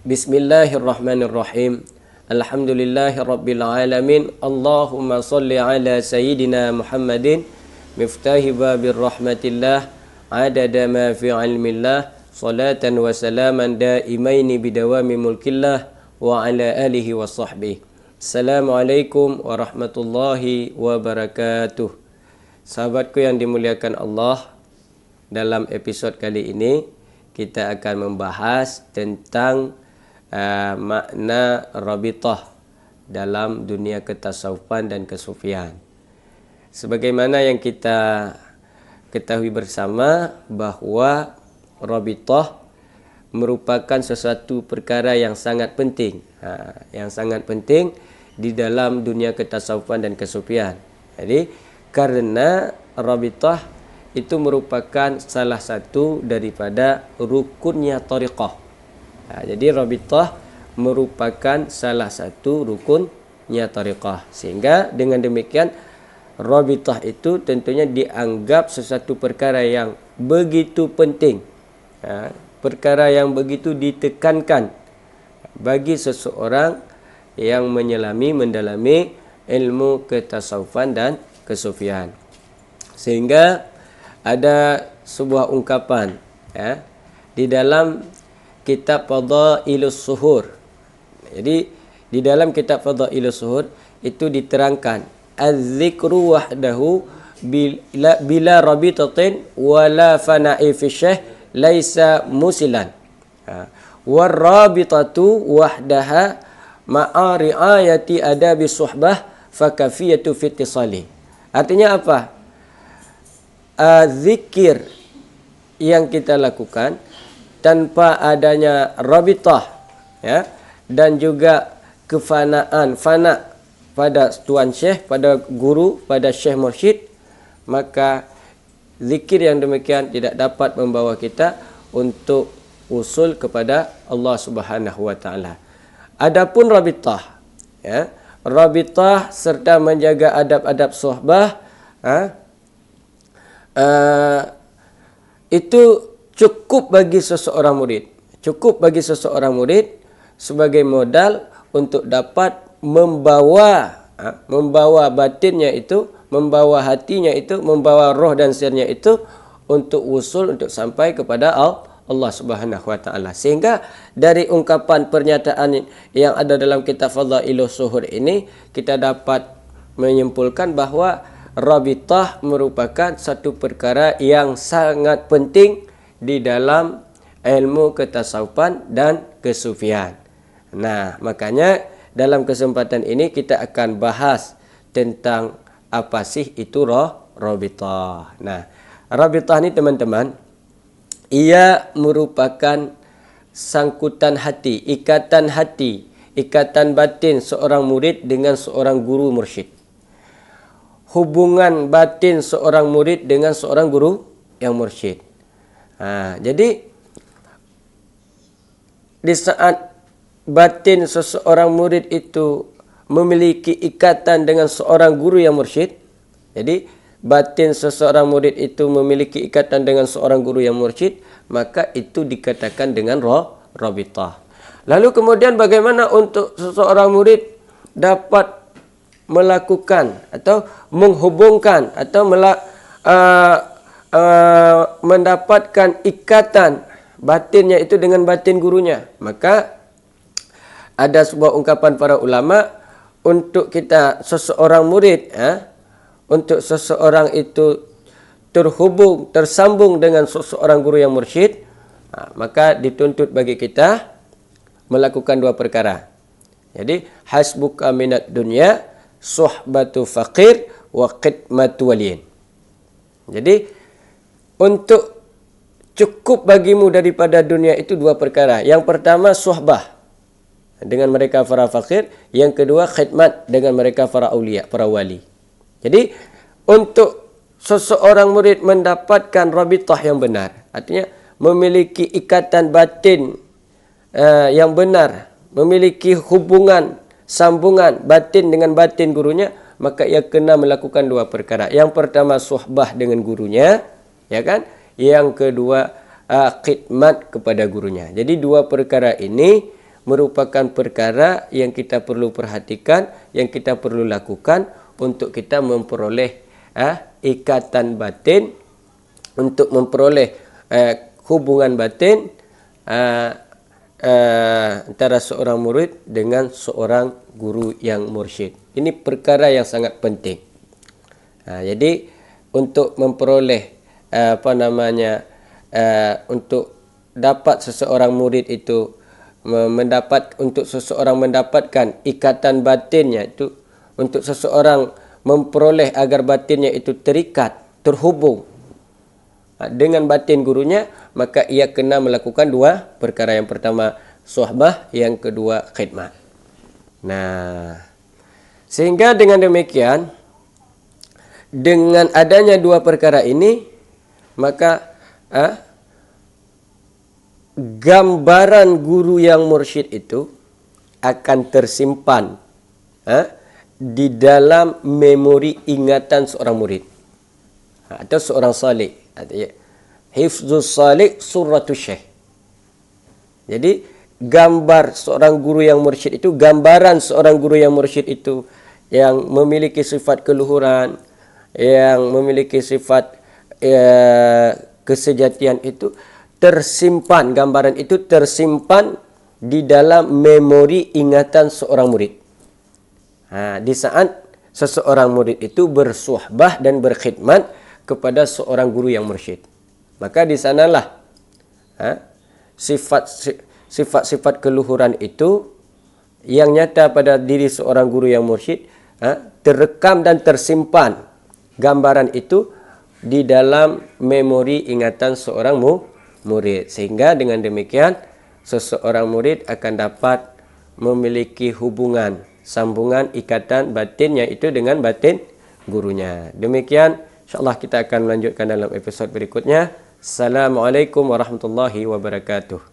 Bismillahirrahmanirrahim. Alhamdulillahirabbil alamin. Allahumma shalli ala sayyidina Muhammadin miftahi babir rahmatillah adada ma fi ilmillah salatan wa salaman daimaini bidawami mulkillah wa ala alihi wa sahbihi. Assalamualaikum warahmatullahi wabarakatuh. Sahabatku yang dimuliakan Allah, dalam episod kali ini kita akan membahas tentang makna rabitah dalam dunia ketasawufan dan kesufian. Sebagaimana yang kita ketahui bersama bahawa rabitah merupakan sesuatu perkara yang sangat penting, di dalam dunia ketasawufan dan kesufian. Jadi karena rabitah itu merupakan salah satu daripada rukunnya thariqah. Jadi rabitah merupakan salah satu rukunnya thariqah. Sehingga dengan demikian rabitah itu tentunya dianggap sesuatu perkara yang begitu penting, perkara yang begitu ditekankan bagi seseorang yang mendalami ilmu ketasawufan dan kesufian. Sehingga ada sebuah ungkapan di dalam kitab Fadailus Suhur. Jadi di dalam kitab Fadailus Suhur itu diterangkan az-zikru wahdahu bila rabitatin wala fana'i fi syekh laisa musilan. Warabitatu wahdaha ma'a riayati adabi suhbah fakafiyatu fitisali. Artinya apa? Zikir yang kita lakukan tanpa adanya rabitah, dan juga fana pada tuan syekh, pada guru, pada syekh mursyid, maka zikir yang demikian tidak dapat membawa kita untuk usul kepada Allah Subhanahu wa taala. Adapun rabitah, rabitah serta menjaga adab-adab suhbah, itu cukup bagi seseorang murid, sebagai modal untuk dapat membawa batinnya itu, membawa hatinya itu, membawa roh dan sirnya itu untuk usul, untuk sampai kepada Allah Subhanahu wa taala. Sehingga dari ungkapan pernyataan yang ada dalam kitab Fadailus Suhur ini, kita dapat menyimpulkan bahawa rabitah merupakan satu perkara yang sangat penting di dalam ilmu ketasawufan dan kesufian. Nah, makanya dalam kesempatan ini kita akan bahas tentang apa sih itu rabitah. Nah, rabitah ini teman-teman, ia merupakan sangkutan hati, ikatan batin seorang murid dengan seorang guru mursyid. Hubungan batin seorang murid dengan seorang guru yang mursyid. Jadi di saat batin seseorang murid itu memiliki ikatan dengan seorang guru yang mursyid, jadi batin seseorang murid itu memiliki ikatan dengan seorang guru yang mursyid, maka itu dikatakan dengan rabitah. Lalu kemudian bagaimana untuk seseorang murid dapat melakukan atau menghubungkan atau mendapatkan ikatan batinnya itu dengan batin gurunya? Maka ada sebuah ungkapan para ulama, untuk kita seseorang murid, untuk seseorang itu tersambung dengan seseorang guru yang mursyid, maka dituntut bagi kita melakukan dua perkara. Jadi hasbuka minad dunya suhbatu faqir wa khidmatu waliyin. Jadi untuk cukup bagimu daripada dunia itu dua perkara. Yang pertama suhbah dengan mereka para fakir, yang kedua khidmat dengan mereka para aulia, para wali. Jadi untuk seseorang murid mendapatkan rabitah yang benar, artinya memiliki ikatan batin yang benar, memiliki hubungan sambungan batin dengan batin gurunya, maka ia kena melakukan dua perkara. Yang pertama suhbah dengan gurunya, Yang kedua khidmat kepada gurunya. Jadi dua perkara ini merupakan perkara yang kita perlu perhatikan, yang kita perlu lakukan untuk kita memperoleh ikatan batin, untuk memperoleh hubungan batin antara seorang murid dengan seorang guru yang mursyid. Ini perkara yang sangat penting. Jadi untuk memperoleh untuk dapat seseorang murid itu untuk seseorang mendapatkan ikatan batinnya itu, untuk seseorang memperoleh agar batinnya itu terikat, terhubung dengan batin gurunya, maka ia kena melakukan dua perkara. Yang pertama suhbah, yang kedua khidmat. Nah, sehingga dengan demikian, dengan adanya dua perkara ini, maka gambaran guru yang mursyid itu akan tersimpan di dalam memori ingatan seorang murid atau seorang salih. Hifzus salih suratul syekh. Jadi gambar seorang guru yang mursyid itu, gambaran seorang guru yang mursyid itu yang memiliki sifat keluhuran, yang memiliki sifat kesejatian itu tersimpan, gambaran itu tersimpan di dalam memori ingatan seorang murid. Di saat seseorang murid itu bersuhbah dan berkhidmat kepada seorang guru yang mursyid, maka di sanalah sifat-sifat keluhuran itu yang nyata pada diri seorang guru yang mursyid terekam dan tersimpan, gambaran itu di dalam memori ingatan seorang murid, sehingga dengan demikian seseorang murid akan dapat memiliki hubungan, sambungan, ikatan batin, yaitu dengan batin gurunya. Demikian, insyaAllah kita akan melanjutkan dalam episod berikutnya. Assalamualaikum warahmatullahi wabarakatuh.